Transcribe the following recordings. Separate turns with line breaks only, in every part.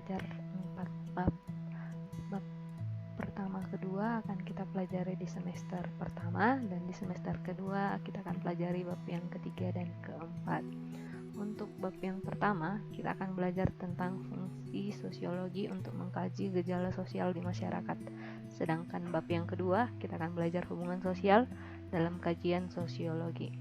belajar 4 bab. Bab pertama kedua akan kita pelajari di semester pertama, dan di semester kedua kita akan pelajari bab yang ketiga dan keempat. Untuk bab yang pertama, kita akan belajar tentang fungsi sosiologi untuk mengkaji gejala sosial di masyarakat. Sedangkan bab yang kedua, kita akan belajar hubungan sosial dalam kajian sosiologi.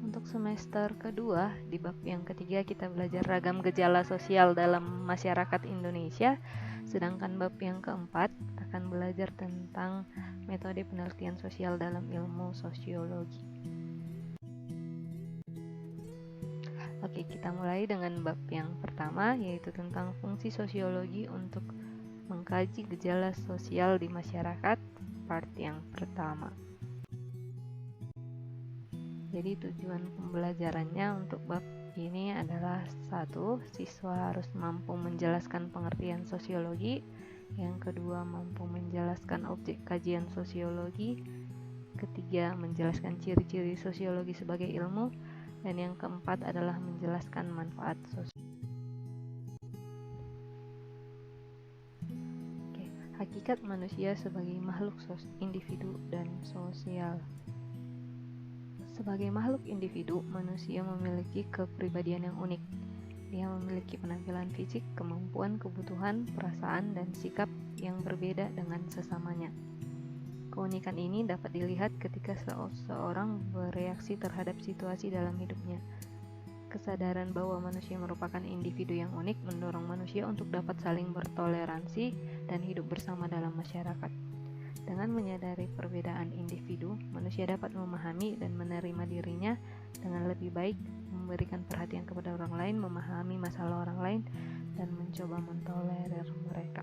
Untuk semester kedua, di bab yang ketiga kita belajar ragam gejala sosial dalam masyarakat Indonesia. Sedangkan bab yang keempat akan belajar tentang metode penelitian sosial dalam ilmu sosiologi. Oke, kita mulai dengan bab yang pertama, yaitu tentang fungsi sosiologi untuk mengkaji gejala sosial di masyarakat, part yang pertama. Jadi tujuan pembelajarannya untuk bab ini adalah 1. Siswa harus mampu menjelaskan pengertian sosiologi. Yang kedua, mampu menjelaskan objek kajian sosiologi. Ketiga, menjelaskan ciri-ciri sosiologi sebagai ilmu. Dan yang keempat adalah menjelaskan manfaat sosial. Hakikat manusia sebagai makhluk individu dan sosial. Sebagai makhluk individu, manusia memiliki kepribadian yang unik. Dia memiliki penampilan fisik, kemampuan, kebutuhan, perasaan, dan sikap yang berbeda dengan sesamanya. Keunikan ini dapat dilihat ketika seseorang bereaksi terhadap situasi dalam hidupnya. Kesadaran bahwa manusia merupakan individu yang unik mendorong manusia untuk dapat saling bertoleransi dan hidup bersama dalam masyarakat. Dengan menyadari perbedaan individu, manusia dapat memahami dan menerima dirinya dengan lebih baik, memberikan perhatian kepada orang lain, memahami masalah orang lain, dan mencoba mentolerir mereka.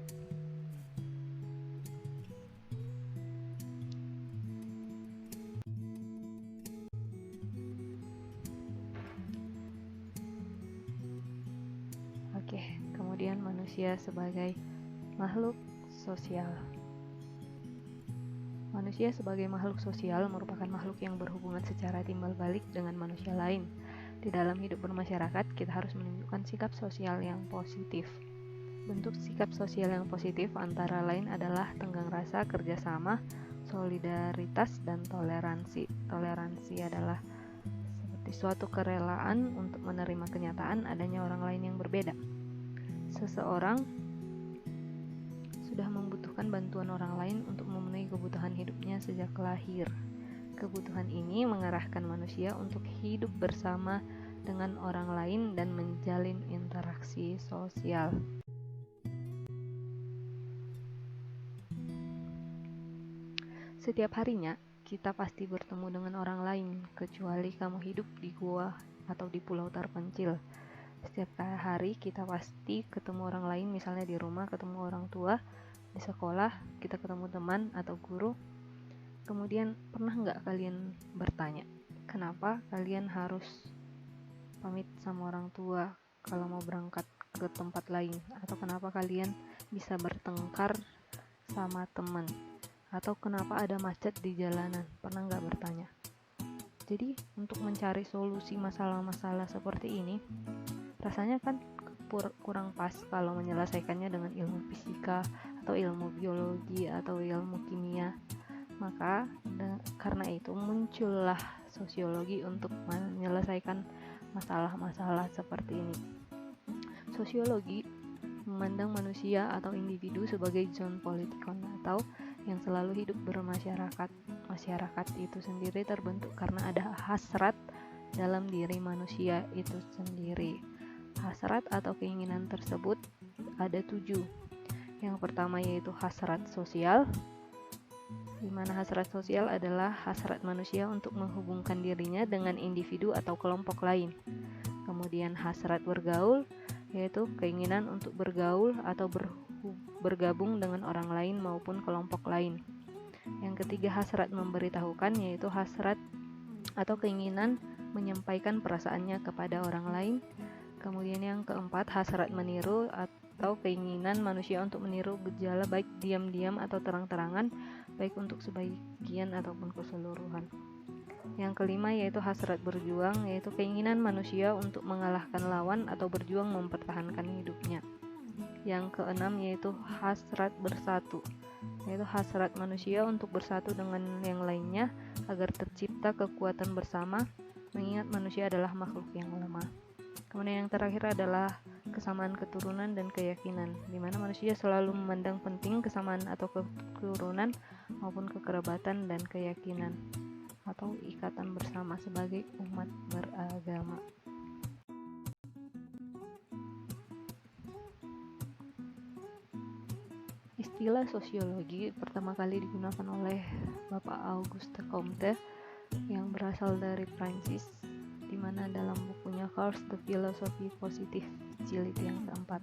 Oke, kemudian manusia sebagai makhluk sosial. Manusia sebagai makhluk sosial merupakan makhluk yang berhubungan secara timbal balik dengan manusia lain. Di dalam hidup bermasyarakat, kita harus menunjukkan sikap sosial yang positif. Bentuk sikap sosial yang positif antara lain adalah tenggang rasa, kerjasama, solidaritas, dan toleransi. Toleransi adalah seperti suatu kerelaan untuk menerima kenyataan adanya orang lain yang berbeda. Seseorang sudah membutuhkan bantuan orang lain untuk memenuhi kebutuhan hidupnya sejak lahir. Kebutuhan ini mengarahkan manusia untuk hidup bersama dengan orang lain dan menjalin interaksi sosial. Setiap harinya, kita pasti bertemu dengan orang lain, kecuali kamu hidup di gua atau di pulau terpencil. Setiap hari kita pasti ketemu orang lain, misalnya di rumah ketemu orang tua, di sekolah kita ketemu teman atau guru. Kemudian pernah nggak kalian bertanya, kenapa kalian harus pamit sama orang tua kalau mau berangkat ke tempat lain? Atau kenapa kalian bisa bertengkar sama teman? Atau kenapa ada macet di jalanan? Pernah nggak bertanya? Jadi untuk mencari solusi masalah-masalah seperti ini, rasanya kan kurang pas kalau menyelesaikannya dengan ilmu fisika atau ilmu biologi atau ilmu kimia. Maka karena itu muncullah sosiologi untuk menyelesaikan masalah-masalah seperti ini. Sosiologi memandang manusia atau individu sebagai zoon politikon atau yang selalu hidup bermasyarakat. Masyarakat itu sendiri terbentuk karena ada hasrat dalam diri manusia itu sendiri. Hasrat atau keinginan tersebut ada 7. Yang pertama yaitu hasrat sosial, di mana hasrat sosial adalah hasrat manusia untuk menghubungkan dirinya dengan individu atau kelompok lain. Kemudian hasrat bergaul, yaitu keinginan untuk bergaul atau bergabung dengan orang lain maupun kelompok lain. Yang ketiga hasrat memberitahukan, yaitu hasrat atau keinginan menyampaikan perasaannya kepada orang lain. Kemudian yang keempat hasrat meniru atau keinginan manusia untuk meniru gejala baik diam-diam atau terang-terangan, baik untuk sebagian ataupun keseluruhan. Yang kelima yaitu hasrat berjuang, yaitu keinginan manusia untuk mengalahkan lawan atau berjuang mempertahankan hidupnya. Yang keenam yaitu hasrat bersatu, yaitu hasrat manusia untuk bersatu dengan yang lainnya agar tercipta kekuatan bersama, mengingat manusia adalah makhluk yang lemah. Kemudian yang terakhir adalah kesamaan keturunan dan keyakinan, di mana manusia selalu memandang penting kesamaan atau keturunan maupun kekerabatan dan keyakinan atau ikatan bersama sebagai umat beragama. Istilah sosiologi pertama kali digunakan oleh Bapak Auguste Comte yang berasal dari Prancis, di mana dalam bukunya Course the Philosophy Positive jilid yang keempat.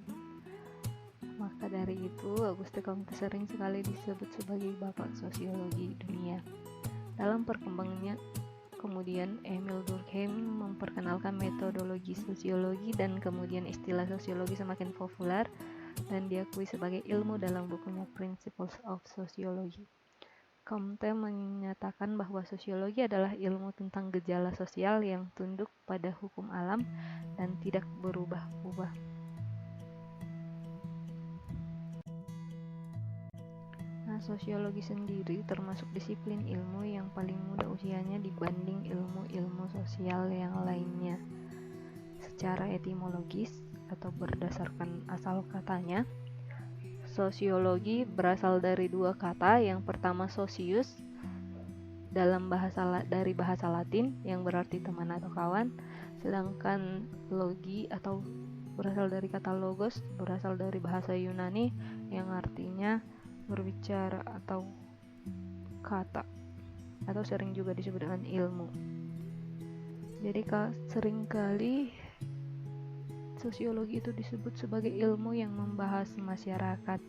Maka dari itu Auguste Comte sering sekali disebut sebagai Bapak Sosiologi dunia. Dalam perkembangannya kemudian Emil Durkheim memperkenalkan metodologi sosiologi dan kemudian istilah sosiologi semakin populer dan diakui sebagai ilmu dalam bukunya Principles of Sociology. Comte menyatakan bahwa sosiologi adalah ilmu tentang gejala sosial yang tunduk pada hukum alam dan tidak berubah-ubah. Nah, sosiologi sendiri termasuk disiplin ilmu yang paling muda usianya dibanding ilmu-ilmu sosial yang lainnya. Secara etimologis atau berdasarkan asal katanya, sosiologi berasal dari dua kata. Yang pertama socius dari bahasa Latin yang berarti teman atau kawan, sedangkan logi atau berasal dari kata logos, berasal dari bahasa Yunani yang artinya berbicara atau kata, atau sering juga disebut dengan ilmu. Jadi seringkali sosiologi itu disebut sebagai ilmu yang membahas masyarakat.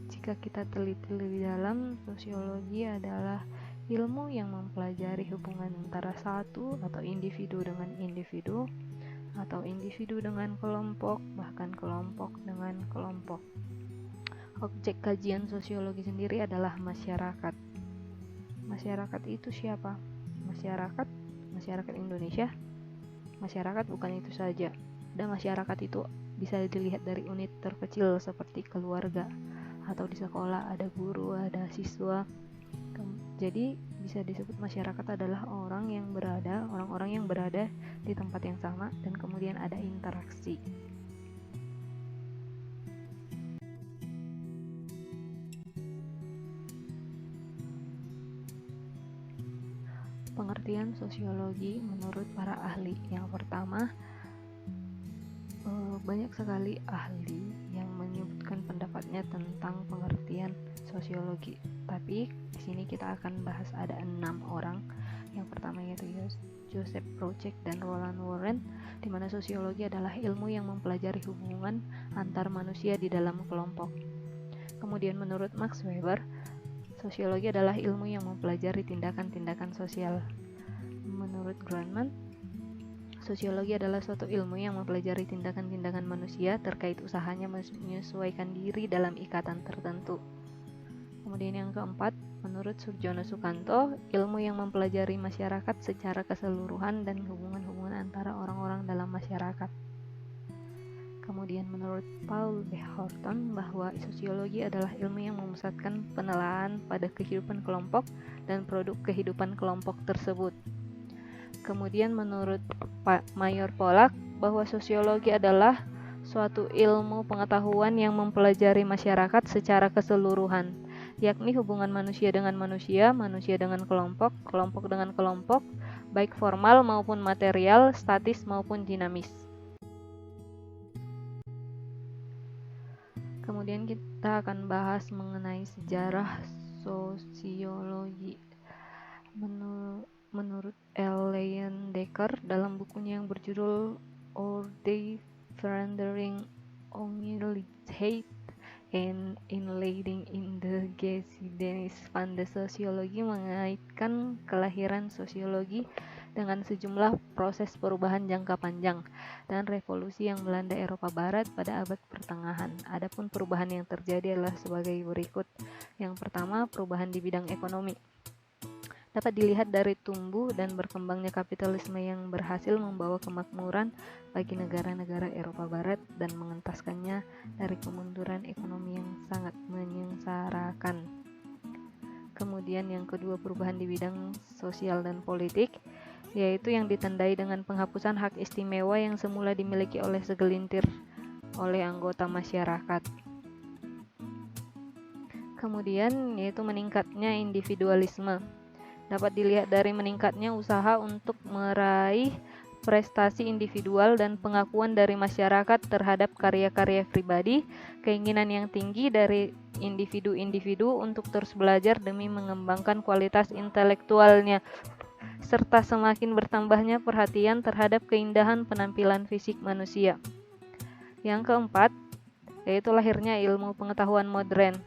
Jika kita teliti lebih dalam, sosiologi adalah ilmu yang mempelajari hubungan antara satu atau individu dengan individu, atau individu dengan kelompok, bahkan kelompok dengan kelompok. Objek kajian sosiologi sendiri adalah masyarakat. Masyarakat itu siapa? Masyarakat Indonesia. Masyarakat bukan itu saja. Dan masyarakat itu bisa dilihat dari unit terkecil seperti keluarga, atau di sekolah ada guru, ada siswa. Jadi bisa disebut masyarakat adalah orang-orang yang berada di tempat yang sama dan kemudian ada interaksi. Pengertian sosiologi menurut para ahli. Yang pertama, banyak sekali ahli yang menyebutkan pendapatnya tentang pengertian sosiologi. Tapi di sini kita akan bahas ada 6 orang. Yang pertama yaitu Joseph Project dan Roland Warren, di mana sosiologi adalah ilmu yang mempelajari hubungan antar manusia di dalam kelompok. Kemudian menurut Max Weber, sosiologi adalah ilmu yang mempelajari tindakan-tindakan sosial. Menurut Grundmann, sosiologi adalah suatu ilmu yang mempelajari tindakan-tindakan manusia terkait usahanya menyesuaikan diri dalam ikatan tertentu. Kemudian yang keempat, menurut Surjono Sukanto, ilmu yang mempelajari masyarakat secara keseluruhan dan hubungan-hubungan antara orang-orang dalam masyarakat. Kemudian menurut Paul B. Horton bahwa sosiologi adalah ilmu yang memusatkan penelaahan pada kehidupan kelompok dan produk kehidupan kelompok tersebut. Kemudian menurut Pak Mayor Polak bahwa sosiologi adalah suatu ilmu pengetahuan yang mempelajari masyarakat secara keseluruhan, yakni hubungan manusia dengan manusia, manusia dengan kelompok, kelompok dengan kelompok, baik formal maupun material, statis maupun dinamis. Kemudian kita akan bahas mengenai sejarah sosiologi. Menurut L. Leyendecker dalam bukunya yang berjudul Our Day Verandering Ongelijkheid and Inleiding in the Geschiedenis van de Sociologie mengaitkan kelahiran sosiologi dengan sejumlah proses perubahan jangka panjang dan revolusi yang melanda Eropa Barat pada abad pertengahan. Adapun perubahan yang terjadi adalah sebagai berikut. Yang pertama, perubahan di bidang ekonomi. dapat dilihat dari tumbuh dan berkembangnya kapitalisme yang berhasil membawa kemakmuran bagi negara-negara Eropa Barat dan mengentaskannya dari kemunduran ekonomi yang sangat menyengsarakan. Kemudian yang kedua, perubahan di bidang sosial dan politik, yaitu yang ditandai dengan penghapusan hak istimewa yang semula dimiliki oleh segelintir oleh anggota masyarakat. Kemudian yaitu meningkatnya individualisme. Dapat dilihat dari meningkatnya usaha untuk meraih prestasi individual dan pengakuan dari masyarakat terhadap karya-karya pribadi, keinginan yang tinggi dari individu-individu untuk terus belajar demi mengembangkan kualitas intelektualnya, serta semakin bertambahnya perhatian terhadap keindahan penampilan fisik manusia. Yang keempat, yaitu lahirnya ilmu pengetahuan modern.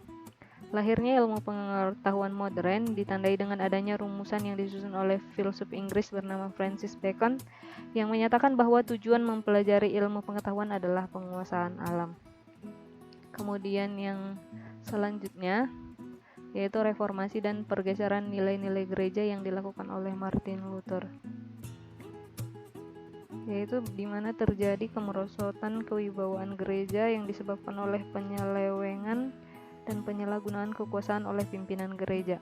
Lahirnya ilmu pengetahuan modern ditandai dengan adanya rumusan yang disusun oleh filsuf Inggris bernama Francis Bacon yang menyatakan bahwa tujuan mempelajari ilmu pengetahuan adalah penguasaan alam. Kemudian yang selanjutnya yaitu reformasi dan pergeseran nilai-nilai gereja yang dilakukan oleh Martin Luther, yaitu di mana terjadi kemerosotan kewibawaan gereja yang disebabkan oleh penyelewengan dan penyalahgunaan kekuasaan oleh pimpinan gereja.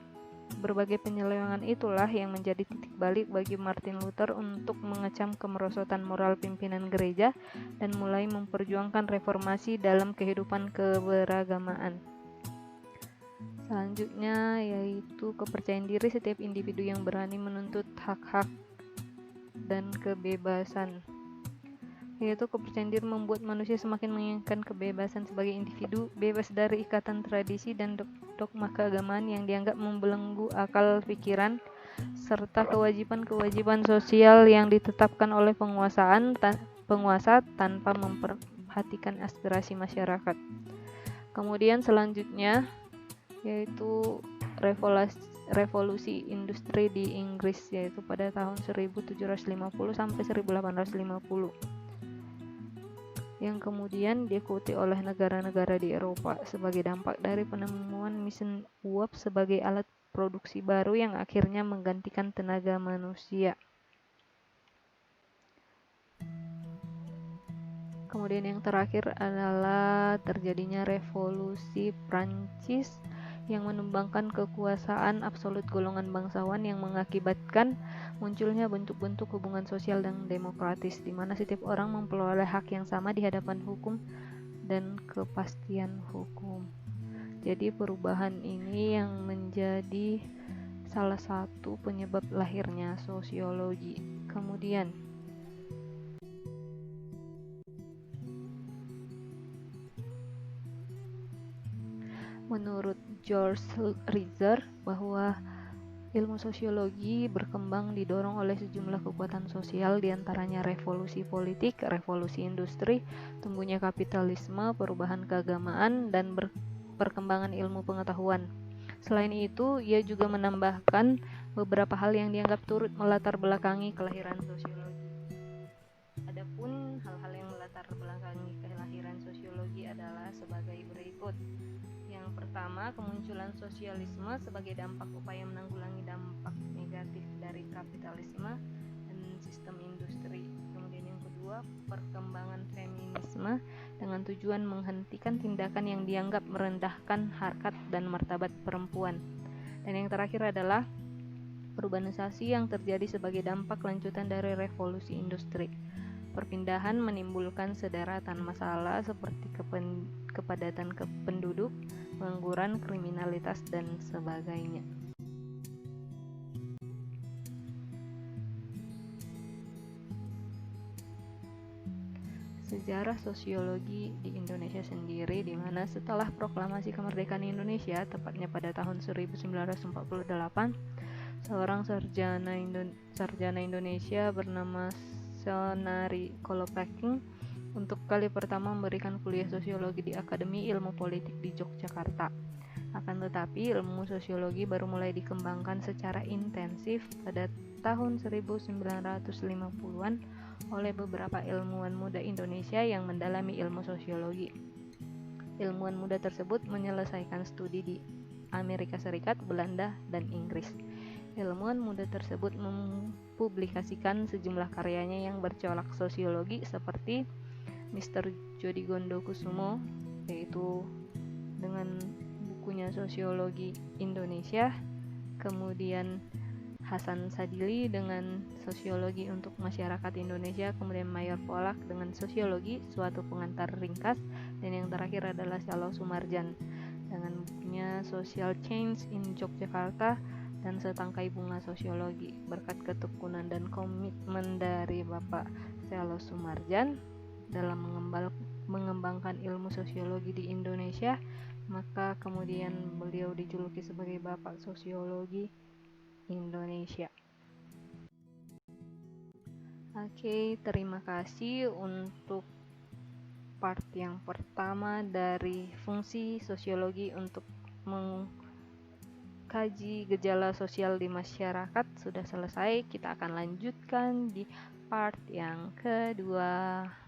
Berbagai penyelewengan itulah yang menjadi titik balik bagi Martin Luther untuk mengecam kemerosotan moral pimpinan gereja dan mulai memperjuangkan reformasi dalam kehidupan keberagamaan. Selanjutnya yaitu kepercayaan diri setiap individu yang berani menuntut hak-hak dan kebebasan, yaitu kepercayaan diri membuat manusia semakin menginginkan kebebasan sebagai individu, bebas dari ikatan tradisi dan dogma keagamaan yang dianggap membelenggu akal pikiran, serta kewajiban-kewajiban sosial yang ditetapkan oleh penguasa tanpa memperhatikan aspirasi masyarakat. Kemudian selanjutnya yaitu revolusi industri di Inggris, yaitu pada tahun 1750 sampai 1850. Yang kemudian diikuti oleh negara-negara di Eropa sebagai dampak dari penemuan mesin uap sebagai alat produksi baru yang akhirnya menggantikan tenaga manusia. Kemudian yang terakhir adalah terjadinya revolusi Prancis yang menumbangkan kekuasaan absolut golongan bangsawan yang mengakibatkan munculnya bentuk-bentuk hubungan sosial dan demokratis di mana setiap orang memperoleh hak yang sama di hadapan hukum dan kepastian hukum. Jadi perubahan ini yang menjadi salah satu penyebab lahirnya sosiologi. Kemudian menurut George Rizzer bahwa ilmu sosiologi berkembang didorong oleh sejumlah kekuatan sosial, diantaranya revolusi politik, revolusi industri, tumbuhnya kapitalisme, perubahan keagamaan, dan perkembangan ilmu pengetahuan. Selain itu, ia juga menambahkan beberapa hal yang dianggap turut melatar belakangi kelahiran sosiologi. Adapun hal-hal yang melatar belakangi kelahiran sosiologi adalah sebagai berikut. Yang pertama, kemunculan sosialisme sebagai dampak upaya menanggulangi dampak negatif dari kapitalisme dan sistem industri. Kemudian yang kedua, perkembangan feminisme dengan tujuan menghentikan tindakan yang dianggap merendahkan harkat dan martabat perempuan. Dan yang terakhir adalah urbanisasi yang terjadi sebagai dampak lanjutan dari revolusi industri. Perpindahan menimbulkan sederetan masalah seperti kepadatan penduduk, pengangguran, kriminalitas, dan sebagainya. Sejarah sosiologi di Indonesia sendiri, di mana setelah proklamasi kemerdekaan Indonesia, tepatnya pada tahun 1948, seorang sarjana Indonesia bernama Sonari Kolopaking untuk kali pertama memberikan kuliah sosiologi di Akademi Ilmu Politik di Yogyakarta. Akan tetapi, ilmu sosiologi baru mulai dikembangkan secara intensif pada tahun 1950-an oleh beberapa ilmuwan muda Indonesia yang mendalami ilmu sosiologi. Ilmuwan muda tersebut menyelesaikan studi di Amerika Serikat, Belanda, dan Inggris. Ilmuwan muda tersebut mempublikasikan sejumlah karyanya yang bercolok sosiologi seperti Mr. Djodigondo-Kusumo, yaitu dengan bukunya Sosiologi Indonesia, kemudian Hasan Sadili dengan Sosiologi untuk Masyarakat Indonesia, kemudian Mayor Polak dengan Sosiologi Suatu Pengantar Ringkas, dan yang terakhir adalah Salo Sumarjan dengan bukunya Social Change in Yogyakarta dan Setangkai Bunga Sosiologi. Berkat ketekunan dan komitmen dari Bapak Salo Sumarjan dalam mengembangkan ilmu sosiologi di Indonesia, maka kemudian beliau dijuluki sebagai Bapak Sosiologi Indonesia. Oke, terima kasih untuk part yang pertama dari fungsi sosiologi untuk mengkaji gejala sosial di masyarakat sudah selesai. Kita akan lanjutkan di part yang kedua.